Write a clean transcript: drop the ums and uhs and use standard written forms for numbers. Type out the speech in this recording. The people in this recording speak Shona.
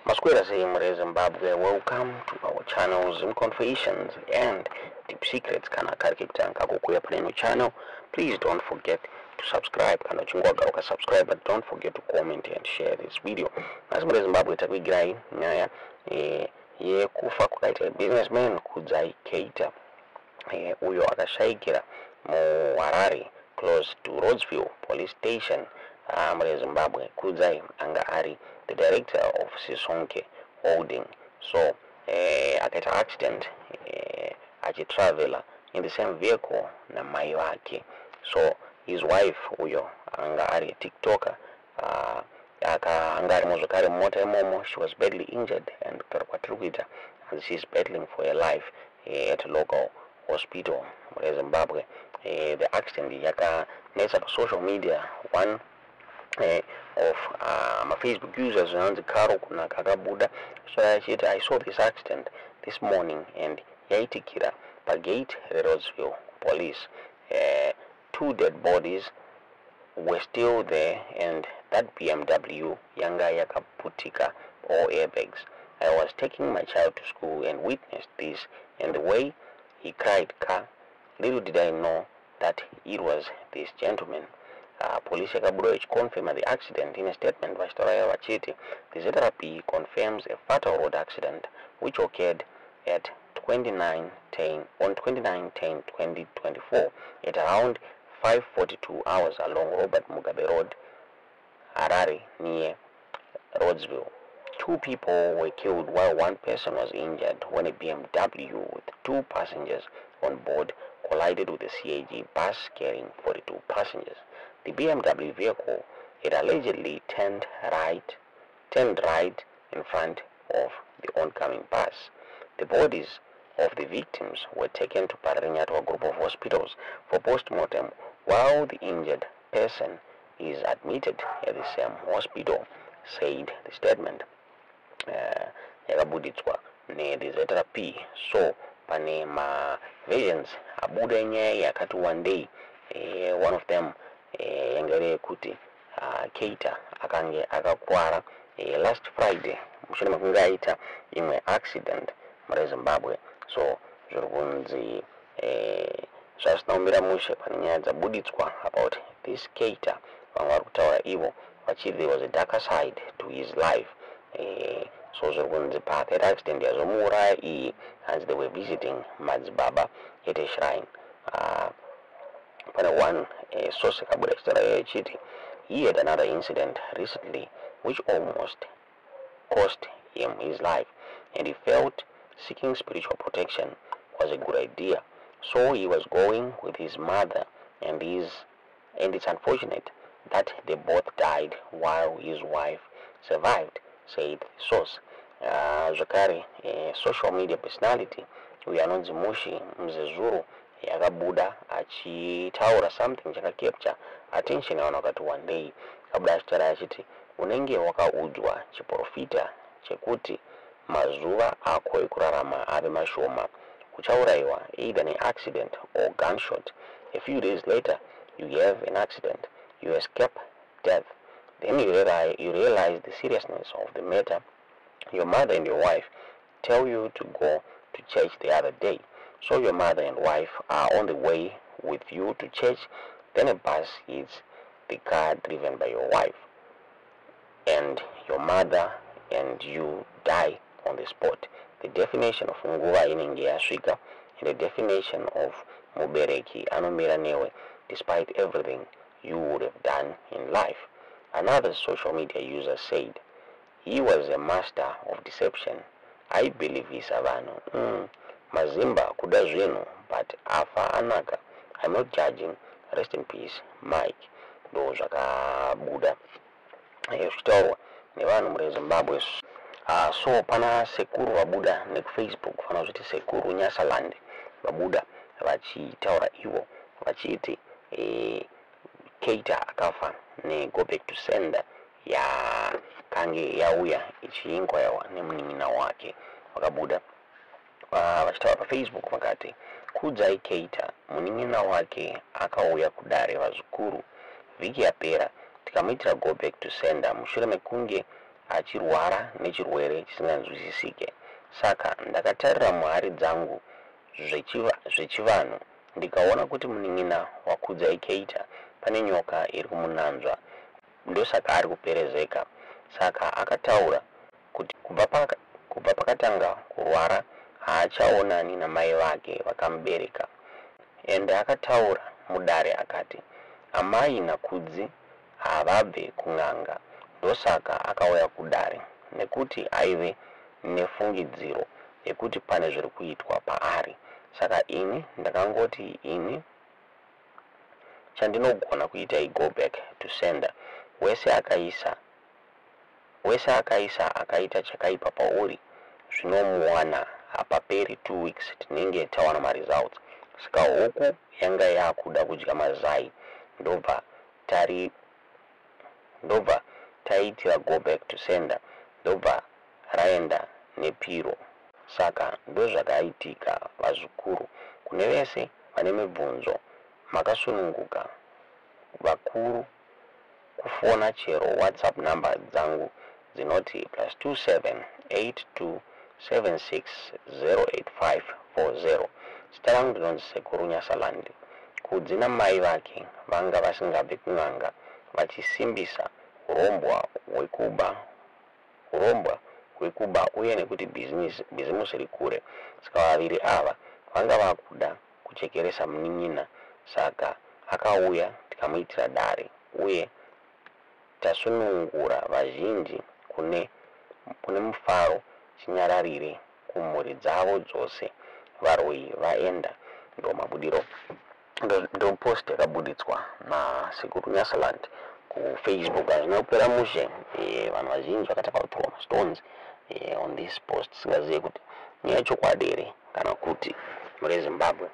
Masquera say Zimbabwe, welcome to our channels in Confessions and Deep Secrets kana karikipita nkakukuya pano channel. Please don't forget to subscribe kana chingwaga uka subscribe, but don't forget to comment and share this video. Masquera Zimbabwe takuigirai nyaya ye kufa kwakaita businessman Kudzai Keita uyo akashaikira mu Harare close to Rhodsville police station. Muri Zimbabwe. Kudzai anga ari the director of Sisonke holding. So akaita accident achitravel in the same vehicle na mai wake. So his wife uyo anga ari TikToker anga ari muzokari mota imomo. She was badly injured and karkwatrukuita, and she's battling for her life at a local hospital muri Zimbabwe. The accident yaka nesa pa social media. One of my Facebook users around the Karo kuna kakabuda. So I saw this accident this morning and yaitikira pa gate Rhodsville police. 2 dead bodies were still there, and that BMW yanga yakaputika all airbags. I was taking my child to school and witnessed this, and the way he cried car, little did I know that it was this gentleman. Police Akaurayiwa confirmed the accident in a statement by Vachiti. The ZRP confirms a fatal road accident which occurred at 29/10/2024 at around 5:42 hours along Robert Mugabe Road, Harare, near Rhodsville. 2 people were killed while 1 person was injured when a BMW with 2 passengers on board collided with a CAG bus carrying 42 passengers. The BMW vehicle had allegedly turned right in front of the oncoming bus. The bodies of the victims were taken to Paranya to a group of hospitals for post-mortem, while the injured person is admitted at the same hospital, said the statement. Yakabuditswa ne the ZRP. So pane ma versions abuda nye yakati one day one of them yangere kuti Keita akange akakwara last Friday mushoni makungaita imwe accident muri Zimbabwe. So zvirunzi zvasinaumira mushe pane nyaya dzabuditswa about this Keita. Vamwe vari kutaura ivo vachiti there was a darker side to his life. So zvirunzi pa that accident yazomuuraya iyi, as they were visiting madzibaba at a shrine. One source chiti he had another incident recently which almost cost him his life, and he felt seeking spiritual protection was a good idea. So he was going with his mother, and it's unfortunate that they both died while his wife survived, said the source. Zakari, a social media personality, we are not Zimushi Mzezuru yakabuda achitaura something chakakepcha attention yawana wakati one day kabla achitara achiti unenge wakaudzwa chiprofita chekuti mazuva ako ekurarama ave mashoma, uchaurayiwa either an accident or gunshot. A few days later you have an accident, you escape death, then you realize the seriousness of the matter. Your mother and your wife tell you to go to church the other day. So your mother and wife are on the way with you to church, then a bus hits the car driven by your wife, and your mother and you die on the spot. The definition of nguva inenge yasvika, and the definition of mubereki anomira newe despite everything you would have done in life. Another social media user said he was a master of deception. I believe he's Savano. Mazimba kuda zvinu, but afa anaka. I'm not judging. Rest in peace, Mike. Ndo zvakabuda zvitaurwa nevanhu muri Zimbabwe. So pana sekuru vabuda nekuFacebook fana zviti sekuru Nyasaland vabuda vachitaura ivo vachiti Keita akafa ne go back to sender ya kange yauya ichiingwa yawa nemunin'ina wake vakabuda vachitaura paFacebook vakati Kudzai Keita munin'ina wake akauya kudare vazukuru vhiki yapera tikamuitira go back to sender mushure mekunge achirwara nechirwere chisinganzwisisike. Saka ndakatarira muhari dzangu zvechivanhu ndikaona kuti munin'ina waKudzai Keita pane nyoka iri kumunanzva, ndosaka ari kuperezeka. Saka akataura kuti kubva pakatanga kurwara haachaonani namai vake vakamubereka. Ende akataura mudare akati amai naKudzi havabve kun'anga, ndosaka akauya kudare nekuti aive nefungidziro yekuti pane zviri kuitwa paari. Saka ini ndakangoti ini chandinogona kuita go back to sender. Wese akaisa akaita chakaipa pauri, zvinomuwana hapaperi 2 weeks tinenge tawana maresults. Saka huku yanga yakuda kudya mazai, ndobva taitira go back to sender, ndobva raenda nepiro. Saka ndozvakaitika vazukuru. Kune vese vane mibvunzo makasununguka vakuru kufona chero WhatsApp number dzangu dzinoti +27 82 76 08540. Zita rangu ndinonzi Sekuru Nyasalandi. Kudzi namai vake vanga vasingabve kun'anga vachisimbisa urongwa hwekuba uye nekuti bhizimusi rikure. Saka vaviri ava vanga vakuda kuchekeresa munin'ina, saka akauya tikamuitira dare uye tasunungura vazhinji kune mufaro chinyararire kumhuri dzavo dzose. Varwi vaenda ndomabudiro ndopost yakabuditswa naSekuru Nyasaland kuFacebook. Azvinopera mushe vanhu vazhinji vakataka kutorwa mastones on this post. Singazivi kuti nyaya yechokwadi here kana kuti muri Zimbabwe.